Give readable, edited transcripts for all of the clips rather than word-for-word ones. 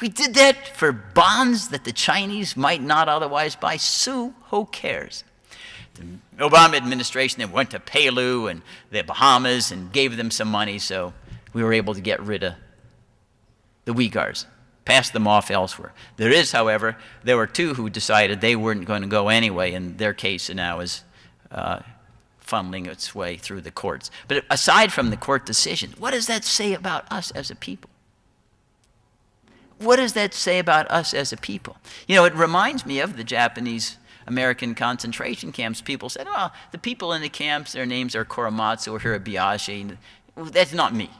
We did that for bonds that the Chinese might not otherwise buy. Sue, who cares? The Obama administration then went to Palau and the Bahamas and gave them some money, so we were able to get rid of the Uyghurs, pass them off elsewhere. However, there were two who decided they weren't going to go anyway, and their case now is funneling its way through the courts. But aside from the court decision, what does that say about us as a people? What does that say about us as a people? You know, it reminds me of the Japanese American concentration camps. People said, oh, the people in the camps, their names are Korematsu or Hirabayashi. That's not me.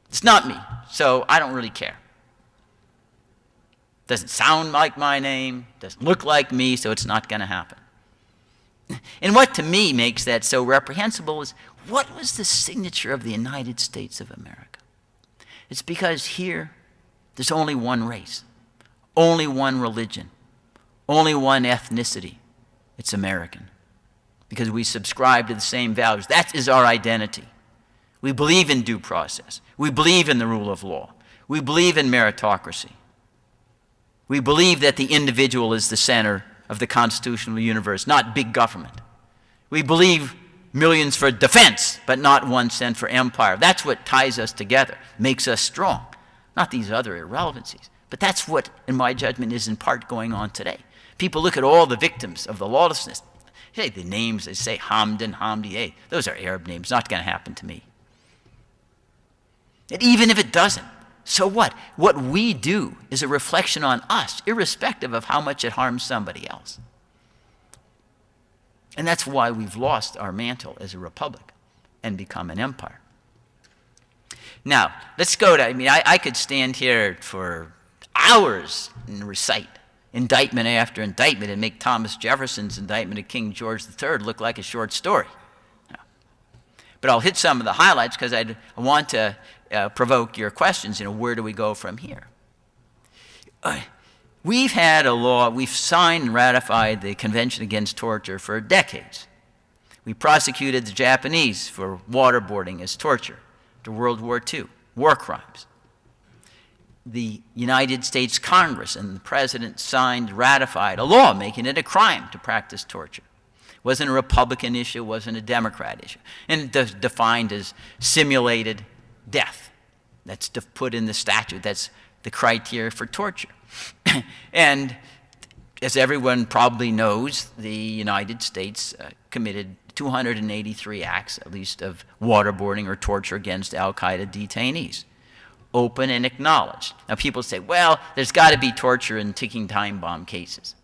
It's not me, so I don't really care. Doesn't sound like my name, doesn't look like me, so it's not going to happen. And what to me makes that so reprehensible is, what was the signature of the United States of America? It's because here, there's only one race, only one religion, only one ethnicity. It's American. Because we subscribe to the same values. That is our identity. We believe in due process. We believe in the rule of law. We believe in meritocracy. We believe that the individual is the center of the constitutional universe, not big government. We believe millions for defense, but not 1 cent for empire. That's what ties us together, makes us strong, not these other irrelevancies. But that's what, in my judgment, is in part going on today. People look at all the victims of the lawlessness. Hey, the names, they say Hamdan, Hamdi, hey, those are Arab names, not going to happen to me. And even if it doesn't, so what? What we do is a reflection on us, irrespective of how much it harms somebody else. And that's why we've lost our mantle as a republic and become an empire. Now, let's go to, I could stand here for hours and recite indictment after indictment and make Thomas Jefferson's indictment of King George III look like a short story. But I'll hit some of the highlights because I want to provoke your questions. Where do we go from here? We've had a law, we've signed and ratified the Convention Against Torture for decades. We prosecuted the Japanese for waterboarding as torture after World War II, war crimes. The United States Congress and the President signed, ratified a law making it a crime to practice torture. It wasn't a Republican issue, it wasn't a Democrat issue. And it's defined as simulated death. That's put in the statute. That's the criteria for torture. And as everyone probably knows, the United States committed 283 acts, at least, of waterboarding or torture against al-Qaeda detainees. Open and acknowledged. Now people say, well, there's got to be torture in ticking time bomb cases.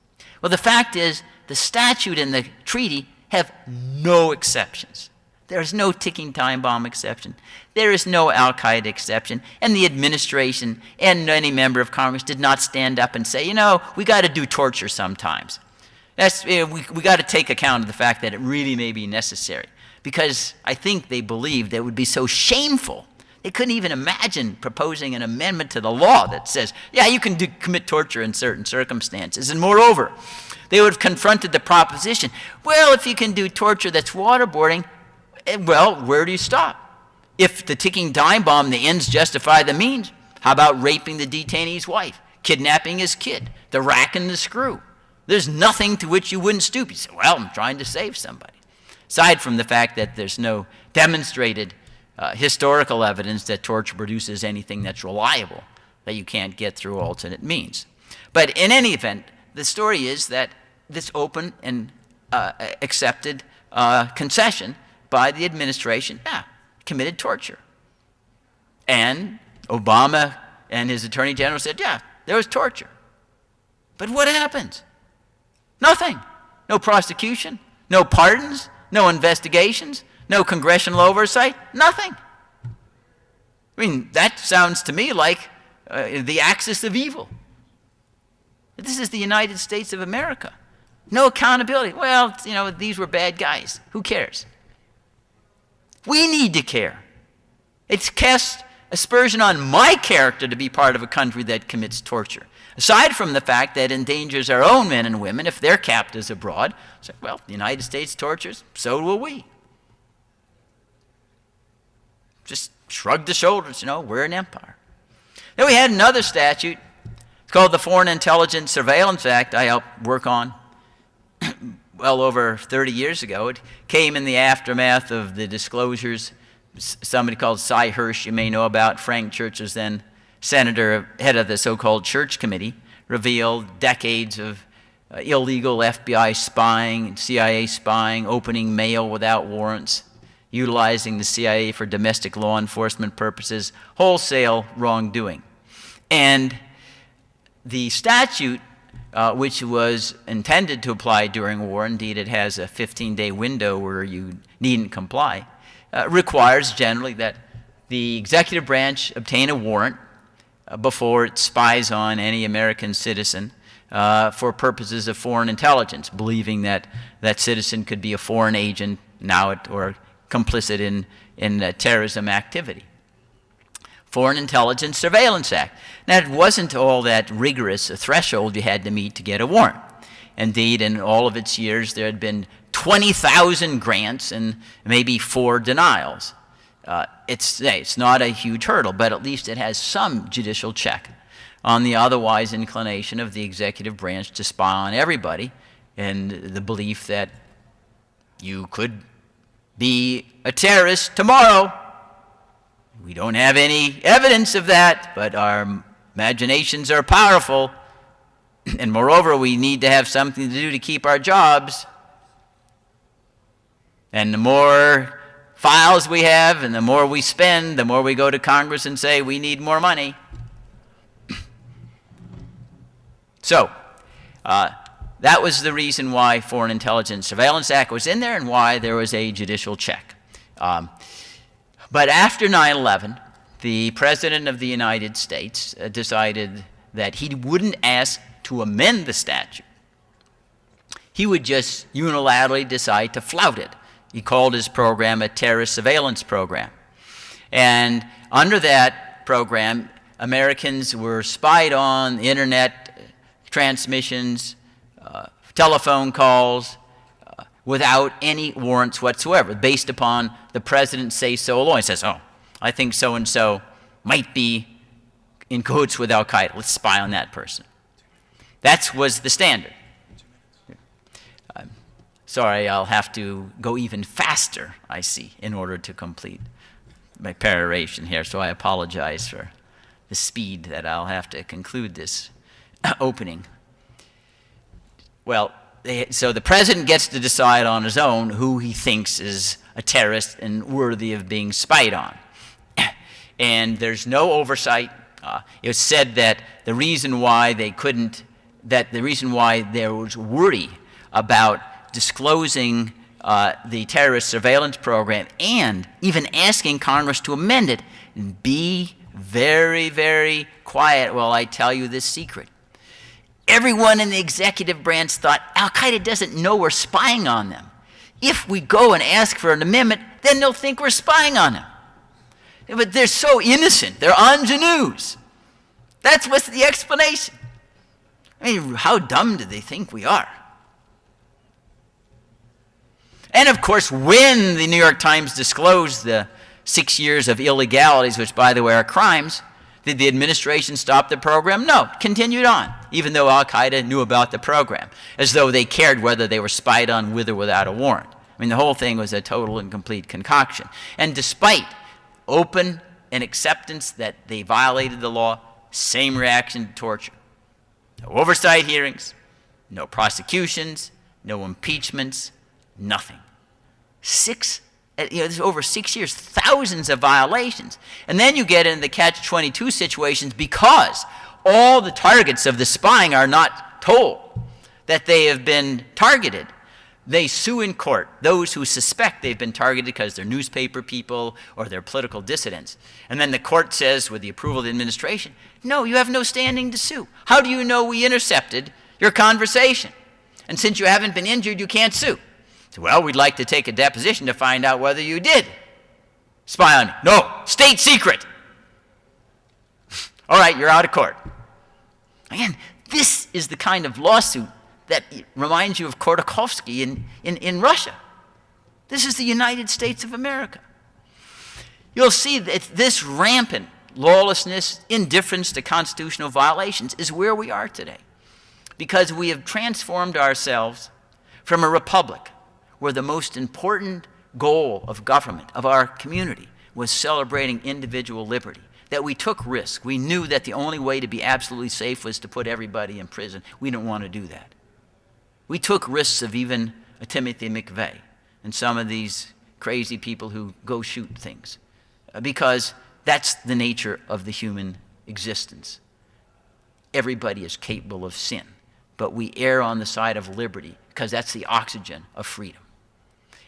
Well, the fact is, the statute and the treaty have no exceptions. There's no ticking time bomb exception. There is no al-Qaeda exception. And the administration and any member of Congress did not stand up and say, we got to do torture sometimes. We got to take account of the fact that it really may be necessary. Because I think they believed that it would be so shameful. They couldn't even imagine proposing an amendment to the law that says, yeah, you can commit torture in certain circumstances. And moreover, they would have confronted the proposition, well, if you can do torture that's waterboarding, well, where do you stop? If the ticking time bomb, the ends justify the means, how about raping the detainee's wife, kidnapping his kid, the rack and the screw? There's nothing to which you wouldn't stoop. You say, well, I'm trying to save somebody. Aside from the fact that there's no demonstrated historical evidence that torture produces anything that's reliable, that you can't get through alternate means. But in any event, the story is that this open and accepted concession by the administration, committed torture. And Obama and his attorney general said, yeah, there was torture. But what happened? Nothing. No prosecution, no pardons, no investigations, no congressional oversight, nothing. That sounds to me like the axis of evil. This is the United States of America. No accountability. Well, these were bad guys. Who cares? We need to care. It's cast aspersion on my character to be part of a country that commits torture. Aside from the fact that endangers our own men and women if they're captives abroad. So, well, the United States tortures, so will we. Just shrug the shoulders, we're an empire. Then we had another statute. It's called the Foreign Intelligence Surveillance Act. I helped work on well over 30 years ago. It came in the aftermath of the disclosures. Somebody called Cy Hirsch, you may know about, Frank Church was then senator, head of the so-called Church Committee, revealed decades of illegal FBI spying, CIA spying, opening mail without warrants, utilizing the CIA for domestic law enforcement purposes, wholesale wrongdoing. And the statute, which was intended to apply during war, indeed it has a 15-day window where you needn't comply, requires generally that the executive branch obtain a warrant before it spies on any American citizen for purposes of foreign intelligence, believing that that citizen could be a foreign agent or complicit in terrorism activity. Foreign Intelligence Surveillance Act. Now, it wasn't all that rigorous a threshold you had to meet to get a warrant. Indeed, in all of its years, there had been 20,000 grants and maybe 4 denials. It's not a huge hurdle, but at least it has some judicial check on the otherwise inclination of the executive branch to spy on everybody, and the belief that you could be a terrorist tomorrow. We don't have any evidence of that, but our imaginations are powerful, and moreover, we need to have something to do to keep our jobs. And the more files we have and the more we spend, the more we go to Congress and say we need more money. So that was the reason why Foreign Intelligence Surveillance Act was in there and why there was a judicial check. But after 9/11, the President of the United States decided that he wouldn't ask to amend the statute. He would just unilaterally decide to flout it. He called his program a terrorist surveillance program. And under that program, Americans were spied on, internet transmissions, telephone calls, without any warrants whatsoever, based upon the president's say-so alone. He says, oh, I think so-and-so might be in cahoots with Al-Qaeda. Let's spy on that person. That was the standard. Sorry, I'll have to go even faster, I see, in order to complete my peroration here, so I apologize for the speed that I'll have to conclude this opening. Well, so the president gets to decide on his own who he thinks is a terrorist and worthy of being spied on. And there's no oversight. It was said that the reason why there was worry about disclosing the terrorist surveillance program and even asking Congress to amend it, and be very, very quiet while I tell you this secret. Everyone in the executive branch thought Al-Qaeda doesn't know we're spying on them. If we go and ask for an amendment, then they'll think we're spying on them. But they're so innocent. They're ingenues. That's what's the explanation. I mean, how dumb do they think we are? And of course, when the New York Times disclosed the 6 years of illegalities, which by the way are crimes, did the administration stop the program? No, continued on, even though Al-Qaeda knew about the program, as though they cared whether they were spied on with or without a warrant. I mean, the whole thing was a total and complete concoction. And despite open and acceptance that they violated the law, same reaction to torture. No oversight hearings, no prosecutions, no impeachments, nothing. This is over 6 years, thousands of violations. And then you get into the catch-22 situations because all the targets of the spying are not told that they have been targeted. They sue in court those who suspect they've been targeted because they're newspaper people or they're political dissidents. And then the court says, with the approval of the administration, no, you have no standing to sue. How do you know we intercepted your conversation? And since you haven't been injured, you can't sue. So, well, we'd like to take a deposition to find out whether you did spy on me. No, state secret. All right, you're out of court. Again, this is the kind of lawsuit that reminds you of Khodorkovsky in Russia. This is the United States of America. You'll see that this rampant lawlessness, indifference to constitutional violations is where we are today. Because we have transformed ourselves from a republic where the most important goal of government, of our community, was celebrating individual liberty, that we took risks. We knew that the only way to be absolutely safe was to put everybody in prison. We didn't want to do that. We took risks of even a Timothy McVeigh and some of these crazy people who go shoot things, because that's the nature of the human existence. Everybody is capable of sin, but we err on the side of liberty because that's the oxygen of freedom.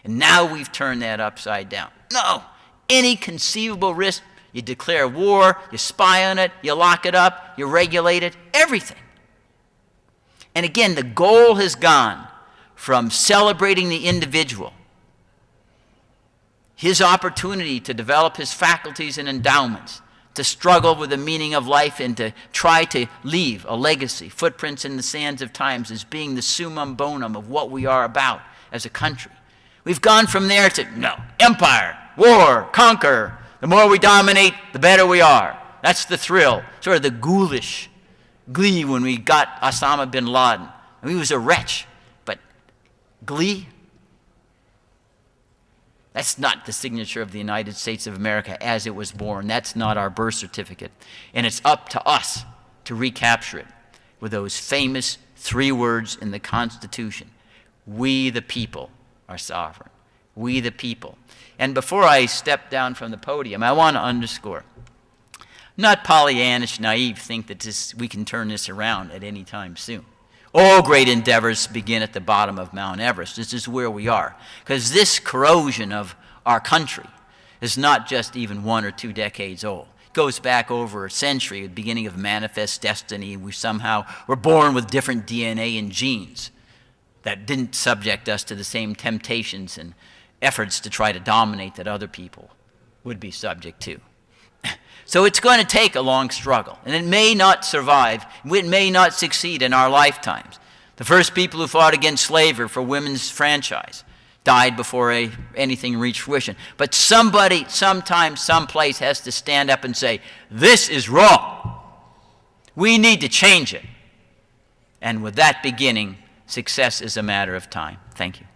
And now we've turned that upside down. No, any conceivable risk, you declare war, you spy on it, you lock it up, you regulate it, everything. And again, the goal has gone from celebrating the individual, his opportunity to develop his faculties and endowments, to struggle with the meaning of life and to try to leave a legacy, footprints in the sands of times, as being the summum bonum of what we are about as a country. We've gone from there to, no, empire, war, conquer. The more we dominate, the better we are. That's the thrill, sort of the ghoulish glee when we got Osama bin Laden. I mean, he was a wretch, but glee? That's not the signature of the United States of America as it was born. That's not our birth certificate. And it's up to us to recapture it with those famous 3 words in the Constitution. We the people are sovereign. We the people. And before I step down from the podium, I want to underscore, not Pollyannish, naive, think that we can turn this around at any time soon. All great endeavors begin at the bottom of Mount Everest. This is where we are. Because this corrosion of our country is not just even 1 or 2 decades old. It goes back over a century, the beginning of manifest destiny. We somehow were born with different DNA and genes that didn't subject us to the same temptations and efforts to try to dominate that other people would be subject to. So it's going to take a long struggle, and it may not survive. It may not succeed in our lifetimes. The first people who fought against slavery for women's franchise died before anything reached fruition. But somebody, sometime, someplace has to stand up and say, this is wrong. We need to change it. And with that beginning, success is a matter of time. Thank you.